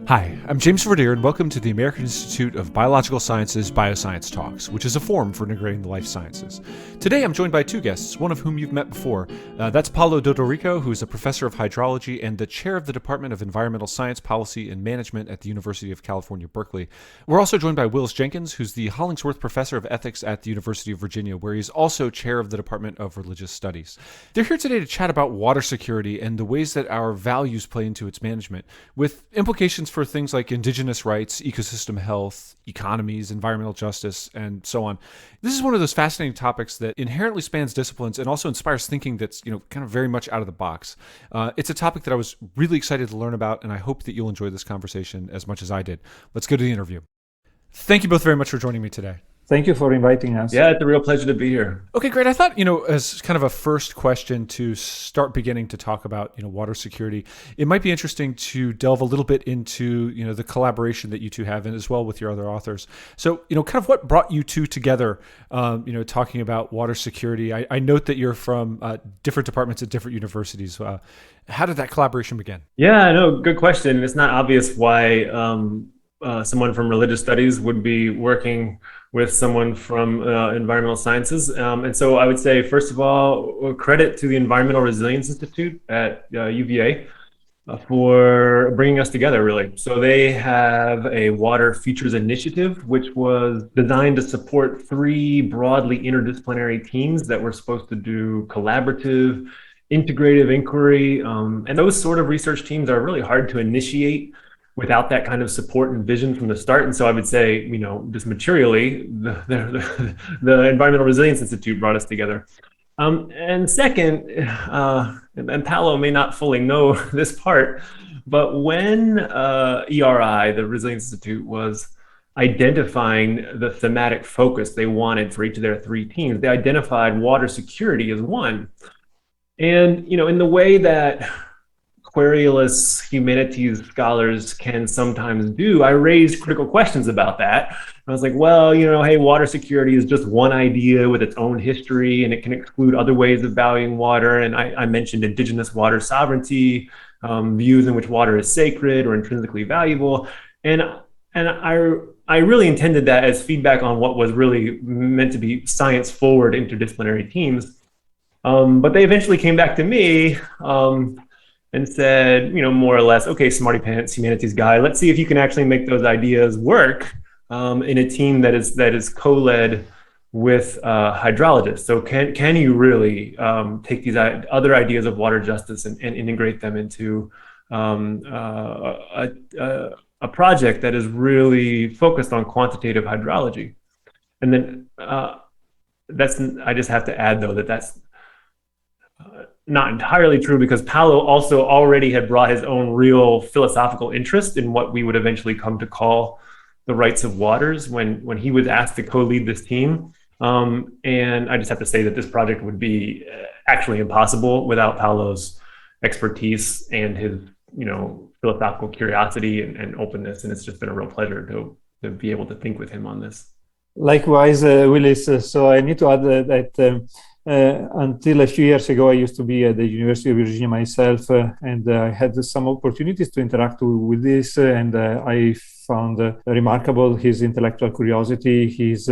Hi, I'm James Verdeer, and welcome to the American Institute of Biological Sciences BioScience Talks, which is a forum for integrating the life sciences. Today I'm joined by two guests, one of whom you've met before. That's Paolo D'Odorico, who is a professor of hydrology and the chair of the Department of Environmental Science, Policy, and Management at the University of California, Berkeley. We're also joined by Willis Jenkins, who's the Hollingsworth Professor of Ethics at the University of Virginia, where he's also chair of the Department of Religious Studies. They're here today to chat about water security and the ways that our values play into its management, with implications for things like Indigenous rights, ecosystem health, economies, environmental justice, and so on. This is one of those fascinating topics that inherently spans disciplines and also inspires thinking that's, kind of very much out of the box. It's a topic that I was really excited to learn about, and I hope that you'll enjoy this conversation as much as I did. Let's go to the interview. Thank you both very much for joining me today. Thank you for inviting us. Yeah, it's a real pleasure to be here. Okay, great. I thought, as kind of a first question to start beginning to talk about, water security, it might be interesting to delve a little bit into, the collaboration that you two have, and as well with your other authors. So, kind of what brought you two together, talking about water security. I note that you're from different departments at different universities. How did that collaboration begin? Yeah, no, good question. It's not obvious why someone from religious studies would be working with someone from environmental sciences. And so I would say, first of all, credit to the Environmental Resilience Institute at UVA for bringing us together, really. So they have a water futures initiative, which was designed to support three broadly interdisciplinary teams that were supposed to do collaborative, integrative inquiry. And those sort of research teams are really hard to initiate without that kind of support and vision from the start. And so I would say, just materially, the Environmental Resilience Institute brought us together. And second, and Paolo may not fully know this part, but when ERI, the Resilience Institute, was identifying the thematic focus they wanted for each of their three teams, they identified water security as one. And, in the way that querulous humanities scholars can sometimes do, I raised critical questions about that. I was like, well, hey, water security is just one idea with its own history, and it can exclude other ways of valuing water. And I mentioned indigenous water sovereignty, views in which water is sacred or intrinsically valuable. And I really intended that as feedback on what was really meant to be science-forward interdisciplinary teams. But they eventually came back to me and said, more or less, okay, smarty pants humanities guy, let's see if you can actually make those ideas work in a team that is co-led with hydrologists. So can you really take these other ideas of water justice and integrate them into a project that is really focused on quantitative hydrology? And then I just have to add, though, that's not entirely true, because Paolo also already had brought his own real philosophical interest in what we would eventually come to call the rights of waters when he was asked to co-lead this team. And I just have to say that this project would be actually impossible without Paolo's expertise and his, philosophical curiosity and openness. And it's just been a real pleasure to be able to think with him on this. Likewise, Willis. So I need to add that until a few years ago, I used to be at the University of Virginia myself, and I had some opportunities to interact with this, and I found remarkable his intellectual curiosity, his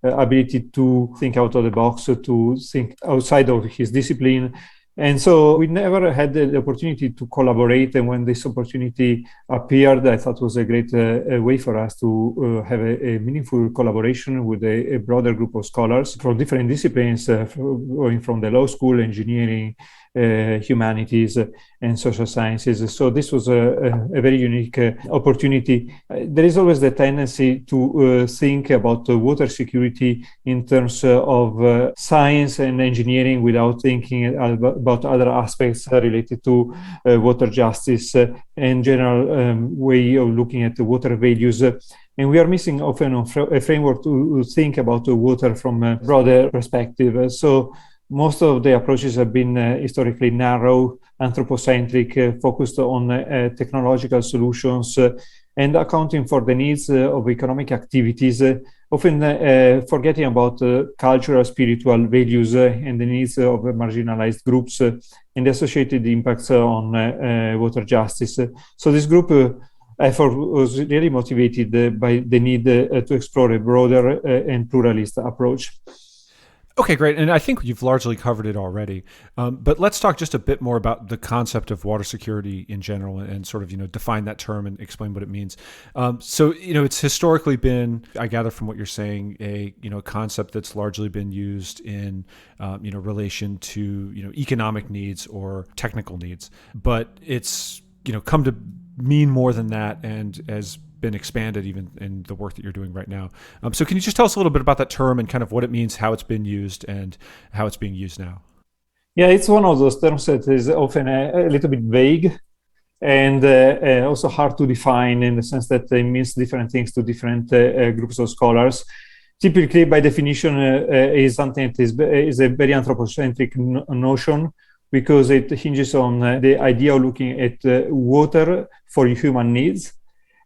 ability to think out of the box, to think outside of his discipline. And so we never had the opportunity to collaborate. And when this opportunity appeared, I thought it was a great way for us to have a meaningful collaboration with a broader group of scholars from different disciplines, going from the law school, engineering, humanities, and social sciences. So this was a very unique opportunity. There is always the tendency to think about water security in terms of science and engineering without thinking about other aspects related to water justice and general way of looking at the water values. And we are missing often a framework to think about water from a broader perspective. So most of the approaches have been historically narrow, anthropocentric, focused on technological solutions and accounting for the needs of economic activities, often forgetting about cultural, spiritual values and the needs of marginalized groups and the associated impacts on water justice. So this group effort was really motivated by the need to explore a broader and pluralist approach. Okay, great. And I think you've largely covered it already. But let's talk just a bit more about the concept of water security in general and sort of, define that term and explain what it means. So, it's historically been, I gather from what you're saying, a concept that's largely been used in, relation to, economic needs or technical needs. But it's, come to mean more than that and as been expanded even in the work that you're doing right now. So can you just tell us a little bit about that term and kind of what it means, how it's been used, and how it's being used now? Yeah, it's one of those terms that is often a little bit vague and also hard to define in the sense that it means different things to different groups of scholars. Typically, by definition, is something that is a very anthropocentric notion because it hinges on the idea of looking at water for human needs,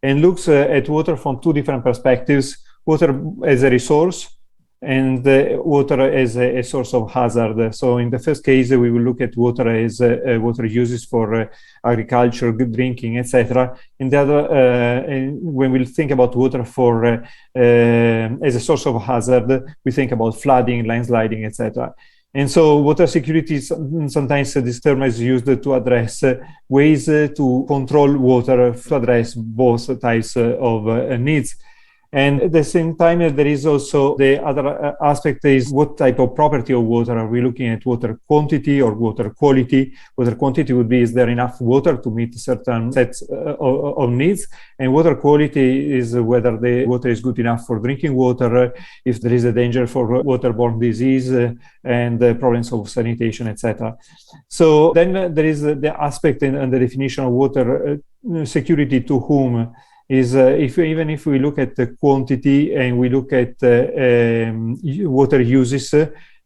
and looks at water from two different perspectives: water as a resource and water as a source of hazard. So in the first case, we will look at water as water uses for agriculture, good drinking, etc. In the other, when we think about water for as a source of hazard, we think about flooding, landsliding, etc. And so water security, sometimes this term is used to address ways to control water, to address both types of needs. And at the same time, there is also the other aspect is what type of property of water are we looking at, water quantity or water quality. Water quantity would be, is there enough water to meet certain sets of needs? And water quality is whether the water is good enough for drinking water, if there is a danger for waterborne disease and problems of sanitation, etc. So then there is the aspect and the definition of water security to whom is even if we look at the quantity and we look at water uses,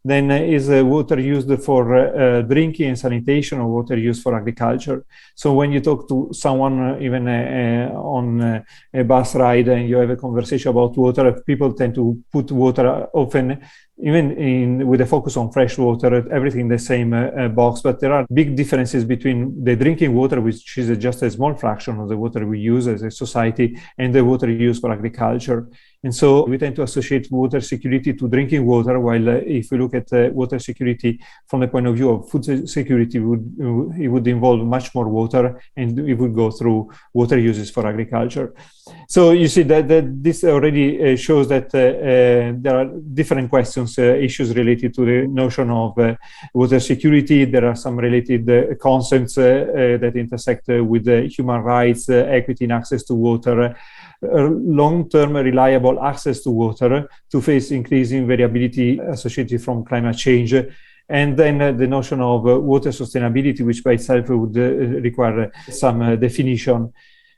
then is water used for drinking and sanitation or water used for agriculture. So when you talk to someone, even on a bus ride, and you have a conversation about water, people tend to put water often, even with a focus on fresh water, everything in the same box. But there are big differences between the drinking water, which is just a small fraction of the water we use as a society, and the water used for agriculture. And so we tend to associate water security to drinking water, while if we look at water security from the point of view of food security, it would involve much more water, and it would go through water uses for agriculture. So you see that this already shows that there are different questions, issues related to the notion of water security. There are some related concepts that intersect with human rights, equity and access to water, long-term reliable access to water to face increasing variability associated from climate change, and then the notion of water sustainability, which by itself would require some definition.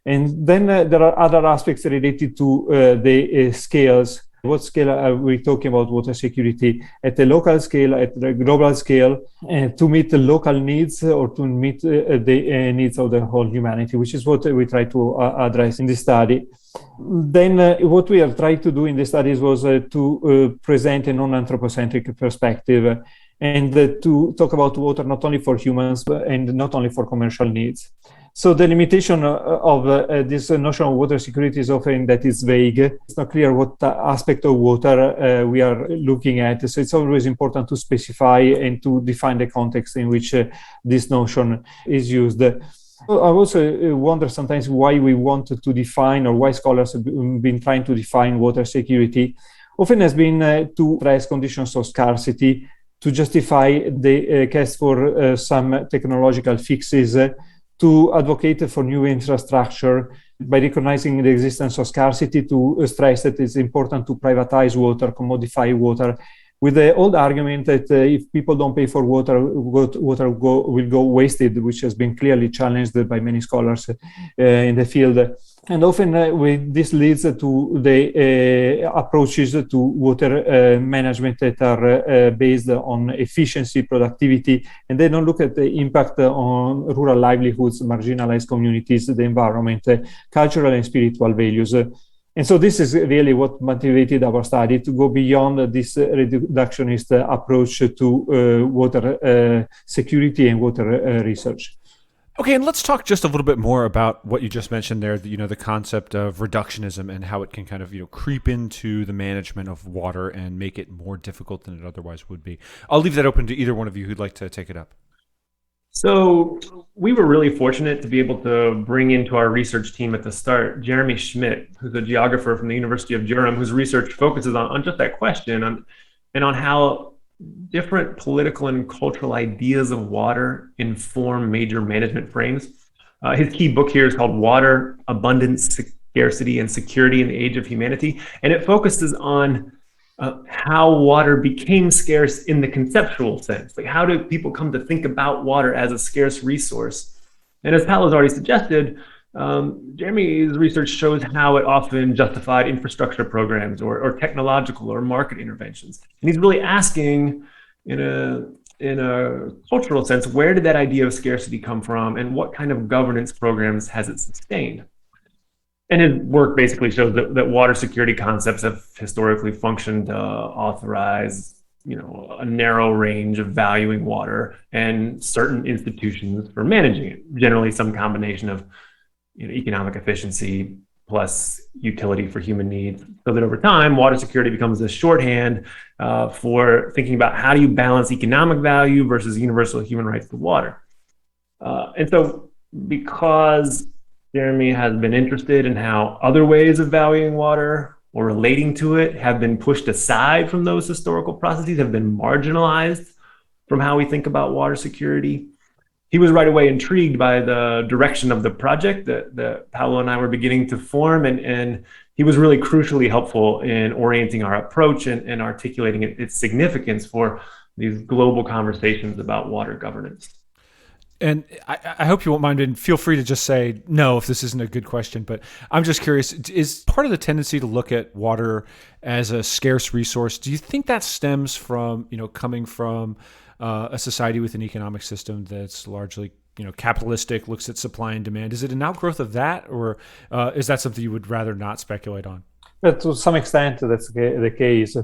And then there are other aspects related to the scales. What scale are we talking about water security? At the local scale, at the global scale, to meet the local needs or to meet the needs of the whole humanity, which is what we try to address in this study. Then what we have tried to do in the studies was to present a non-anthropocentric perspective and to talk about water not only for humans and not only for commercial needs. So the limitation of this notion of water security is often that it's vague. It's not clear what aspect of water we are looking at. So it's always important to specify and to define the context in which this notion is used. I also wonder sometimes why we want to define, or why scholars have been trying to define water security. Often has been to address conditions of scarcity, to justify the case for some technological fixes, to advocate for new infrastructure, by recognizing the existence of scarcity, to stress that it's important to privatize water, commodify water, with the old argument that if people don't pay for water, water will go wasted, which has been clearly challenged by many scholars in the field. And often this leads to the approaches to water management that are based on efficiency, productivity, and they don't look at the impact on rural livelihoods, marginalized communities, the environment, cultural and spiritual values. And so this is really what motivated our study to go beyond this reductionist approach to water security and water research. Okay, and let's talk just a little bit more about what you just mentioned there, the concept of reductionism and how it can kind of, creep into the management of water and make it more difficult than it otherwise would be. I'll leave that open to either one of you who'd like to take it up. So we were really fortunate to be able to bring into our research team at the start Jeremy Schmidt, who's a geographer from the University of Durham, whose research focuses on just that question and on how different political and cultural ideas of water inform major management frames. His key book here is called Water, Abundance, Scarcity, and Security in the Age of Humanity. And it focuses on how water became scarce in the conceptual sense. Like, how do people come to think about water as a scarce resource? And as Paolo's already suggested, Jeremy's research shows how it often justified infrastructure programs or technological or market interventions. And he's really asking, in a cultural sense, where did that idea of scarcity come from, and what kind of governance programs has it sustained? And his work basically shows that water security concepts have historically functioned to authorize, a narrow range of valuing water and certain institutions for managing it. Generally, some combination of economic efficiency plus utility for human needs, so that over time, water security becomes a shorthand for thinking about how do you balance economic value versus universal human rights to water. And so because Jeremy has been interested in how other ways of valuing water or relating to it have been pushed aside from those historical processes, have been marginalized from how we think about water security, he was right away intrigued by the direction of the project that Paolo and I were beginning to form. And he was really crucially helpful in orienting our approach and articulating its significance for these global conversations about water governance. And I hope you won't mind, and feel free to just say no if this isn't a good question, but I'm just curious, is part of the tendency to look at water as a scarce resource, do you think that stems from, coming from a society with an economic system that's largely, capitalistic, looks at supply and demand? Is it an outgrowth of that, or is that something you would rather not speculate on? But to some extent, that's the case.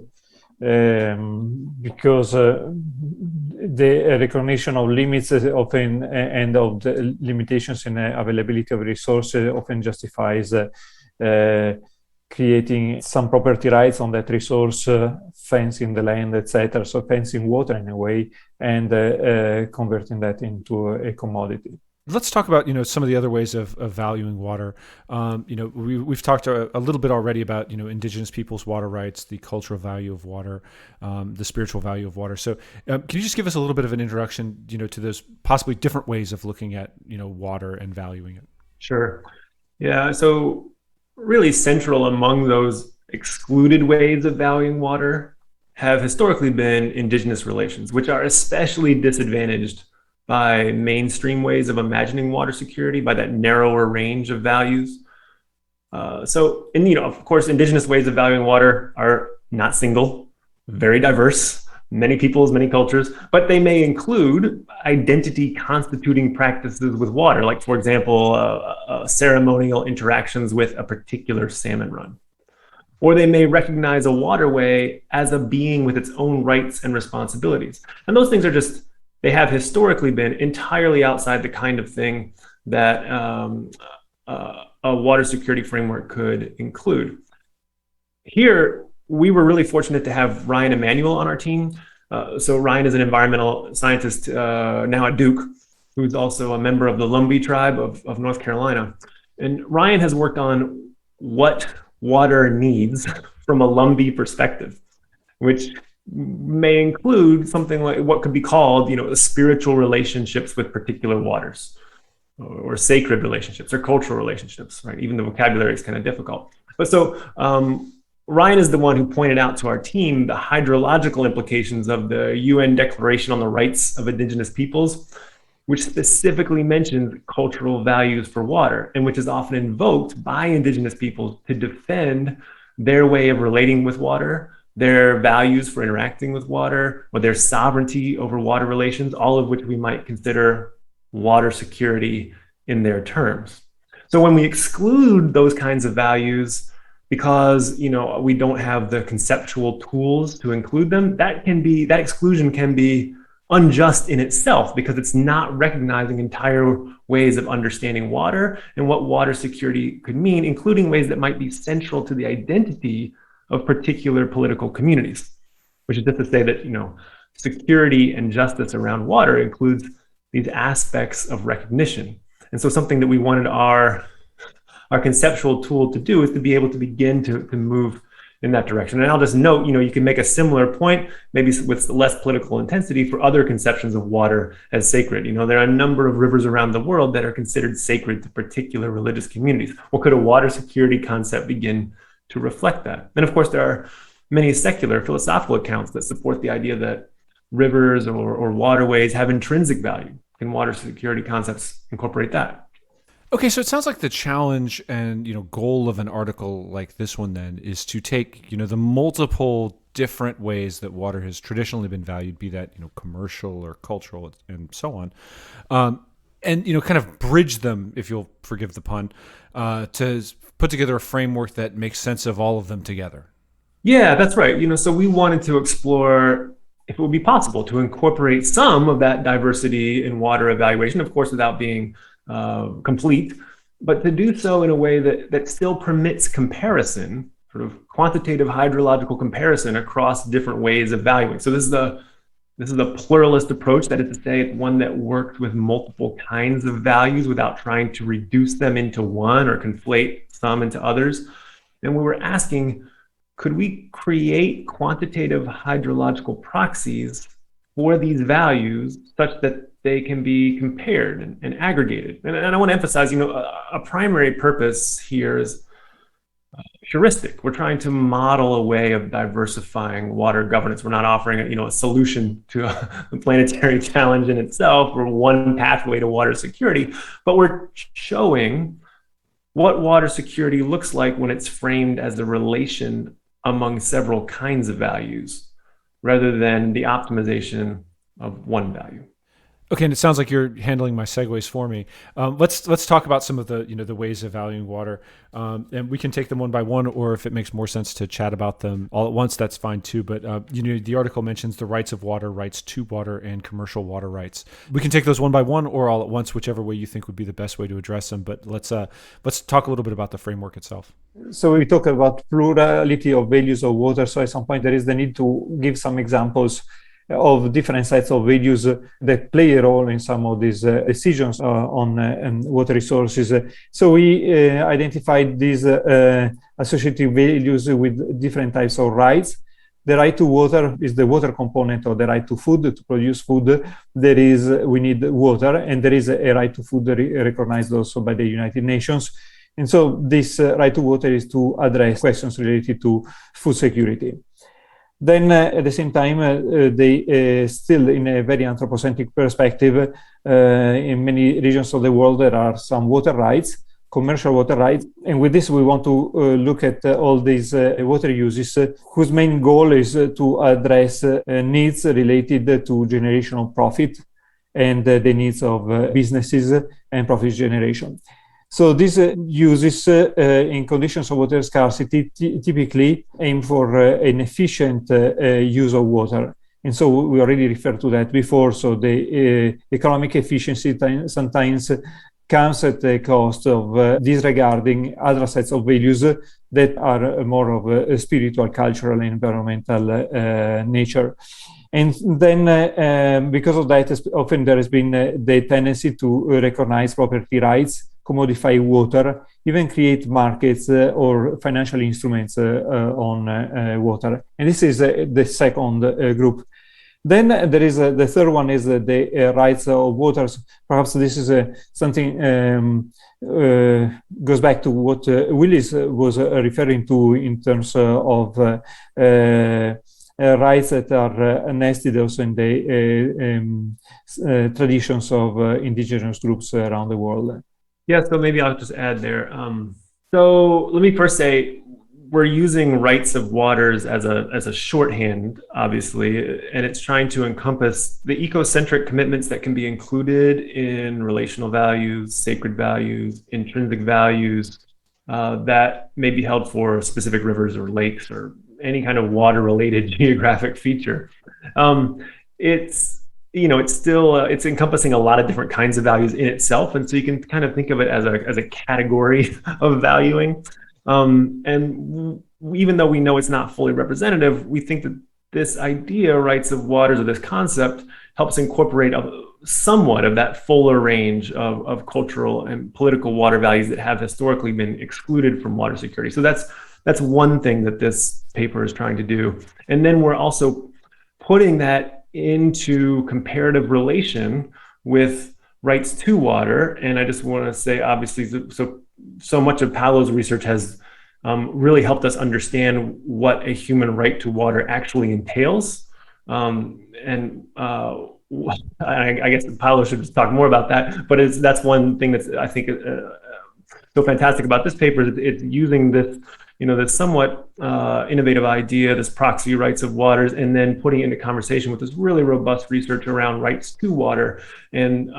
Because the recognition of limits often and of the limitations in availability of resources often justifies creating some property rights on that resource, fencing the land, etc. So fencing water in a way, and converting that into a commodity. Let's talk about, some of the other ways of valuing water. We've talked a little bit already about, indigenous peoples' water rights, the cultural value of water, the spiritual value of water. So can you just give us a little bit of an introduction, to those possibly different ways of looking at, water and valuing it? Sure. Yeah. So really central among those excluded ways of valuing water have historically been indigenous relations, which are especially disadvantaged by mainstream ways of imagining water security, by that narrower range of values. Of course, indigenous ways of valuing water are not single, very diverse, many peoples, many cultures, but they may include identity constituting practices with water, like, for example, ceremonial interactions with a particular salmon run. Or they may recognize a waterway as a being with its own rights and responsibilities. And those things are they have historically been entirely outside the kind of thing that a water security framework could include. Here, we were really fortunate to have Ryan Emanuel on our team. So Ryan is an environmental scientist now at Duke, who's also a member of the Lumbee tribe of North Carolina. And Ryan has worked on what water needs from a Lumbee perspective, which may include something like what could be called, spiritual relationships with particular waters, or sacred relationships, or cultural relationships, right? Even the vocabulary is kind of difficult. But so Ryan is the one who pointed out to our team the hydrological implications of the UN Declaration on the Rights of Indigenous Peoples, which specifically mentions cultural values for water, and which is often invoked by Indigenous peoples to defend their way of relating with water, their values for interacting with water, or their sovereignty over water relations, all of which we might consider water security in their terms. So when we exclude those kinds of values because we don't have the conceptual tools to include them, that exclusion can be unjust in itself because it's not recognizing entire ways of understanding water and what water security could mean, including ways that might be central to the identity of particular political communities, which is just to say that, security and justice around water includes these aspects of recognition. And so something that we wanted our conceptual tool to do is to be able to begin to move in that direction. And I'll just note, you can make a similar point, maybe with less political intensity, for other conceptions of water as sacred. There are a number of rivers around the world that are considered sacred to particular religious communities. Well, could a water security concept begin to reflect that? And of course, there are many secular philosophical accounts that support the idea that rivers or waterways have intrinsic value. Can water security concepts incorporate that? Okay, so it sounds like the challenge and goal of an article like this one then is to take the multiple different ways that water has traditionally been valued, be that commercial or cultural and so on, and kind of bridge them, if you'll forgive the pun, to put together a framework that makes sense of all of them together. Yeah, that's right. So we wanted to explore if it would be possible to incorporate some of that diversity in water evaluation, of course, without being complete, but to do so in a way that still permits comparison, sort of quantitative hydrological comparison across different ways of valuing. So this is a pluralist approach, that is to say, it's one that worked with multiple kinds of values without trying to reduce them into one or conflate some into others. And we were asking, could we create quantitative hydrological proxies for these values such that they can be compared and aggregated? And I want to emphasize, a primary purpose here is heuristic. We're trying to model a way of diversifying water governance. We're not offering a solution to a planetary challenge in itself, or one pathway to water security, but we're showing what water security looks like when it's framed as a relation among several kinds of values, rather than the optimization of one value. Okay, and it sounds like you're handling my segues for me. Let's talk about some of the the ways of valuing water, and we can take them one by one, or if it makes more sense to chat about them all at once, that's fine too. But the article mentions the rights of water, rights to water, and commercial water rights. We can take those one by one or all at once, whichever way you think would be the best way to address them. But let's talk a little bit about the framework itself. So we talk about plurality of values of water. So at some point there is the need to give some examples of different sets of values that play a role in some of these decisions on water resources. So we identified these associative values with different types of rights. The right to water is the water component of the right to food. To produce food, we need water, and there is a right to food recognized also by the United Nations. And so this right to water is to address questions related to food security. Then at the same time, they still, in a very anthropocentric perspective, in many regions of the world, there are some water rights, commercial water rights. And with this, we want to look at all these water uses whose main goal is to address needs related to generational profit and the needs of businesses and profit generation. So these uses in conditions of water scarcity typically aim for an efficient use of water. And so we already referred to that before. So the economic efficiency sometimes comes at the cost of disregarding other sets of values that are more of a spiritual, cultural, and environmental nature. And then because of that, often there has been the tendency to recognize property rights, commodify water, even create markets or financial instruments on water. And this is the second group. Then there is the third one is the rights of waters. Perhaps this is something goes back to what Willis was referring to in terms of rights that are nested also in the traditions of indigenous groups around the world. Yeah, so maybe I'll just add there. So let me first say, we're using rights of waters as a shorthand, obviously, and it's trying to encompass the ecocentric commitments that can be included in relational values, sacred values, intrinsic values that may be held for specific rivers or lakes or any kind of water-related geographic feature. It's it's still it's encompassing a lot of different kinds of values in itself, and so you can kind of think of it as a category of valuing. And even though we know it's not fully representative, we think that this idea, rights of waters, or this concept, helps incorporate somewhat of that fuller range of cultural and political water values that have historically been excluded from water security. So that's one thing that this paper is trying to do. And then we're also putting that into comparative relation with rights to water. And I just want to say, obviously, so much of Paolo's research has really helped us understand what a human right to water actually entails. I guess Paolo should just talk more about that, but that's one thing that's, I think, so fantastic about this paper. It's using this, this somewhat innovative idea, this proxy rights of waters, and then putting it into conversation with this really robust research around rights to water, and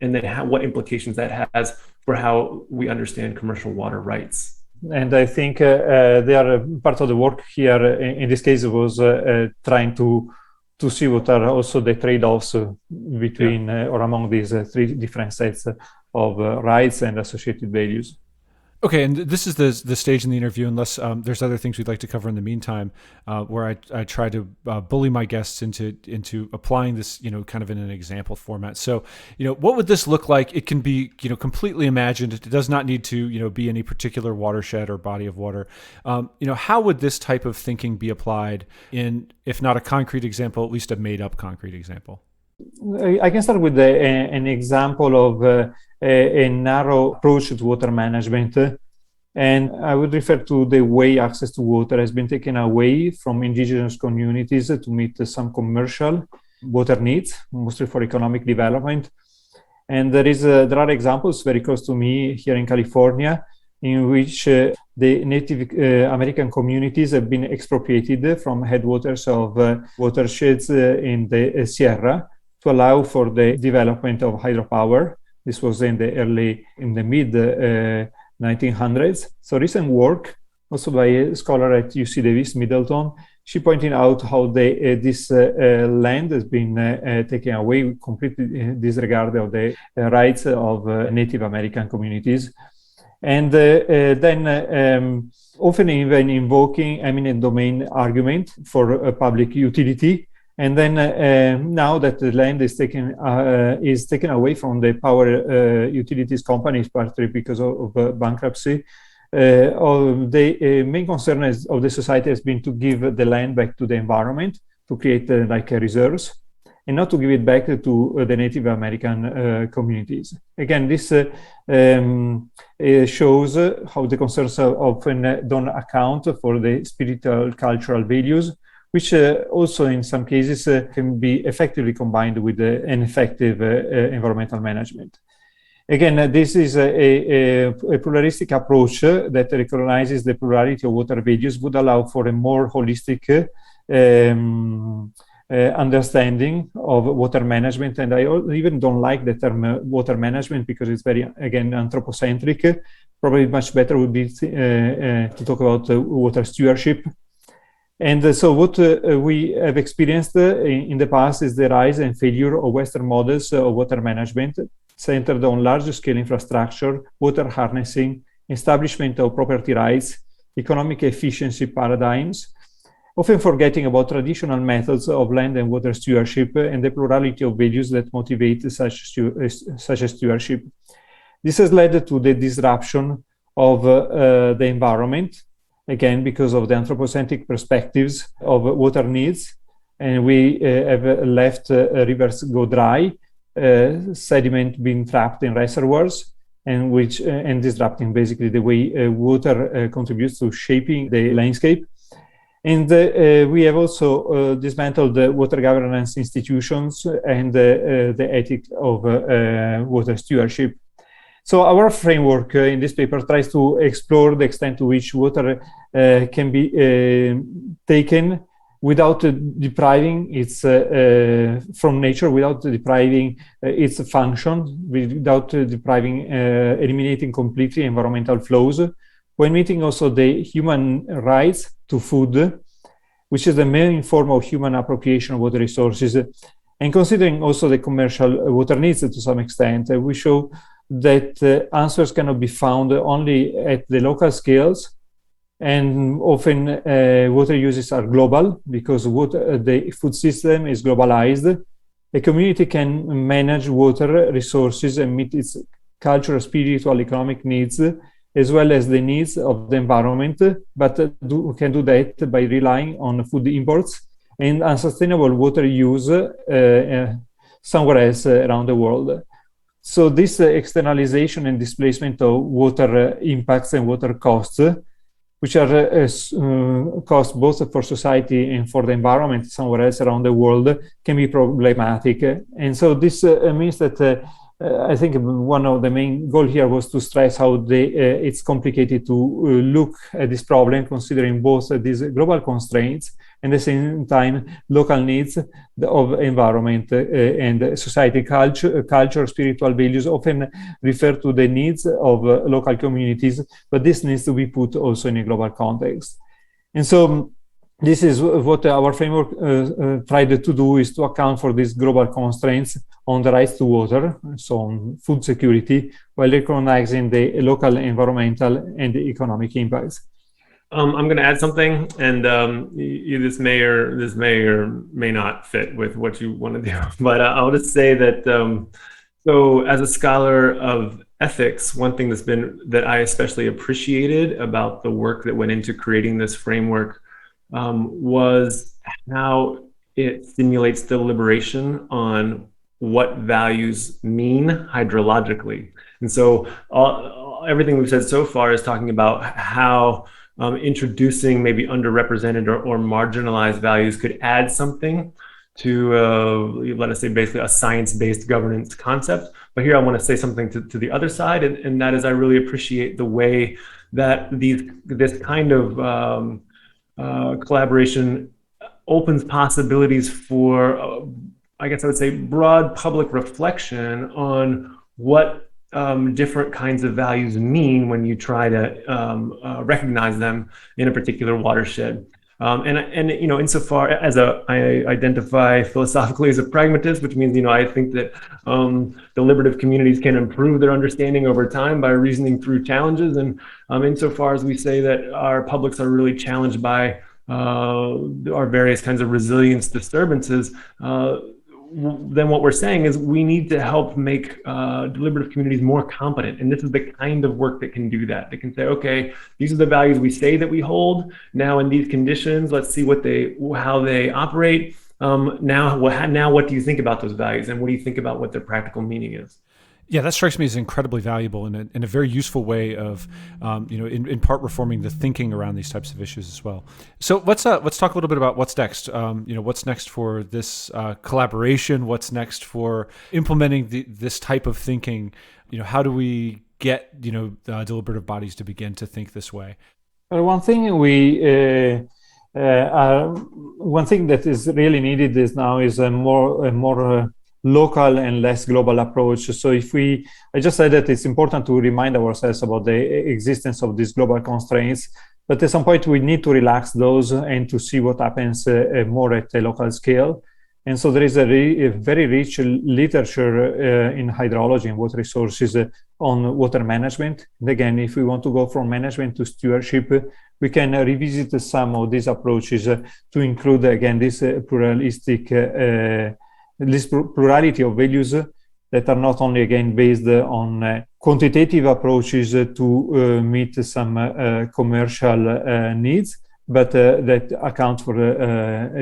then what implications that has for how we understand commercial water rights. And I think they are part of the work here. In this case, was trying to see what are also the trade-offs between or among these three different sets of rights and associated values. Okay, and this is the stage in the interview, unless there's other things we'd like to cover in the meantime, where I try to bully my guests into applying this, kind of in an example format. So, what would this look like? It can be, completely imagined. It does not need to, be any particular watershed or body of water. How would this type of thinking be applied in, if not a concrete example, at least a made-up concrete example? I can start with an example of a narrow approach to water management. And I would refer to the way access to water has been taken away from indigenous communities to meet some commercial water needs, mostly for economic development. And there are examples very close to me here in California, in which the Native American communities have been expropriated from headwaters of watersheds in the Sierra to allow for the development of hydropower. This was in the mid 1900s. So recent work, also by a scholar at UC Davis, Middleton, she pointed out how this land has been taken away, completely disregard of the rights of Native American communities. And then often even invoking eminent domain argument for public utility. And then now that the land is taken away from the power utilities companies, partly because of bankruptcy, the main concern of the society has been to give the land back to the environment, to create reserves, and not to give it back to the Native American communities. Again, this shows how the concerns often don't account for the spiritual, cultural values, which also in some cases can be effectively combined with an effective environmental management. Again, this is a pluralistic approach that recognizes the plurality of water values, would allow for a more holistic understanding of water management. And I even don't like the term water management because it's very, again, anthropocentric. Probably much better would be to talk about water stewardship. And so what we have experienced in the past is the rise and failure of Western models of water management centered on large-scale infrastructure, water harnessing, establishment of property rights, economic efficiency paradigms, often forgetting about traditional methods of land and water stewardship and the plurality of values that motivate such a stewardship. This has led to the disruption of the environment, again, because of the anthropocentric perspectives of water needs. And we have left rivers go dry, sediment being trapped in reservoirs, and disrupting basically the way water contributes to shaping the landscape. And we have also dismantled the water governance institutions and the ethic of water stewardship. So our framework in this paper tries to explore the extent to which water can be taken without depriving its from nature, without depriving its function, without eliminating completely environmental flows, when meeting also the human rights to food, which is the main form of human appropriation of water resources. And considering also the commercial water needs to some extent, we show that answers cannot be found only at the local scales. And often water uses are global because the food system is globalized. A community can manage water resources and meet its cultural, spiritual, economic needs, as well as the needs of the environment, but can do that by relying on food imports and unsustainable water use somewhere else around the world. So this externalization and displacement of water impacts and water costs, which are costs both for society and for the environment somewhere else around the world, can be problematic. And so this means that I think one of the main goals here was to stress how it's complicated to look at this problem, considering both these global constraints and at the same time local needs of environment and society. Culture, spiritual values often refer to the needs of local communities, but this needs to be put also in a global context. And so this is what our framework tried to do, is to account for these global constraints on the rights to water, so on food security, while recognizing the local environmental and economic impacts. I'm going to add something, and this may or may not fit with what you want to do. But I'll just say that so as a scholar of ethics, one thing that I especially appreciated about the work that went into creating this framework was how it stimulates deliberation on what values mean hydrologically. And so everything we've said so far is talking about how introducing maybe underrepresented or marginalized values could add something to, let us say, basically a science-based governance concept. But here I want to say something to the other side, and that is I really appreciate the way that this kind of collaboration opens possibilities for, I guess I would say, broad public reflection on what different kinds of values mean when you try to recognize them in a particular watershed. And you know, insofar as I identify philosophically as a pragmatist, which means, you know, I think that deliberative communities can improve their understanding over time by reasoning through challenges. And insofar as we say that our publics are really challenged by our various kinds of resilience disturbances, then what we're saying is we need to help make deliberative communities more competent. And this is the kind of work that can do that. They can say, okay, these are the values we say that we hold. Now in these conditions, let's see how they operate. Now what do you think about those values? And what do you think about what their practical meaning is? Yeah, that strikes me as incredibly valuable and a very useful way of, in part reforming the thinking around these types of issues as well. So let's talk a little bit about what's next. What's next for this collaboration? What's next for implementing this type of thinking? How do we get deliberative bodies to begin to think this way? Well, one thing that is really needed is a more local and less global approach. So I just said that it's important to remind ourselves about the existence of these global constraints, but at some point we need to relax those and to see what happens more at a local scale. And so there is a very rich literature in hydrology and water resources on water management. And again, if we want to go from management to stewardship, we can revisit some of these approaches to include, again, this plurality of values that are not only, again, based on quantitative approaches to meet some commercial needs, but that account for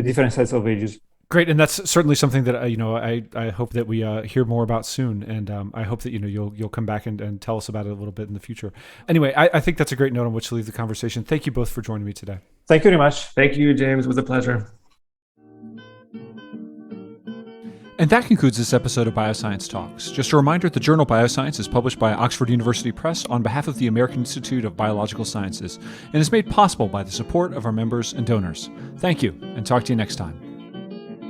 different sets of values. Great, and that's certainly something that I hope that we hear more about soon, and I hope that you'll come back and tell us about it a little bit in the future. Anyway, I think that's a great note on which to leave the conversation. Thank you both for joining me today. Thank you very much. Thank you, James. It was a pleasure. And that concludes this episode of BioScience Talks. Just a reminder, the journal BioScience is published by Oxford University Press on behalf of the American Institute of Biological Sciences and is made possible by the support of our members and donors. Thank you, and talk to you next time.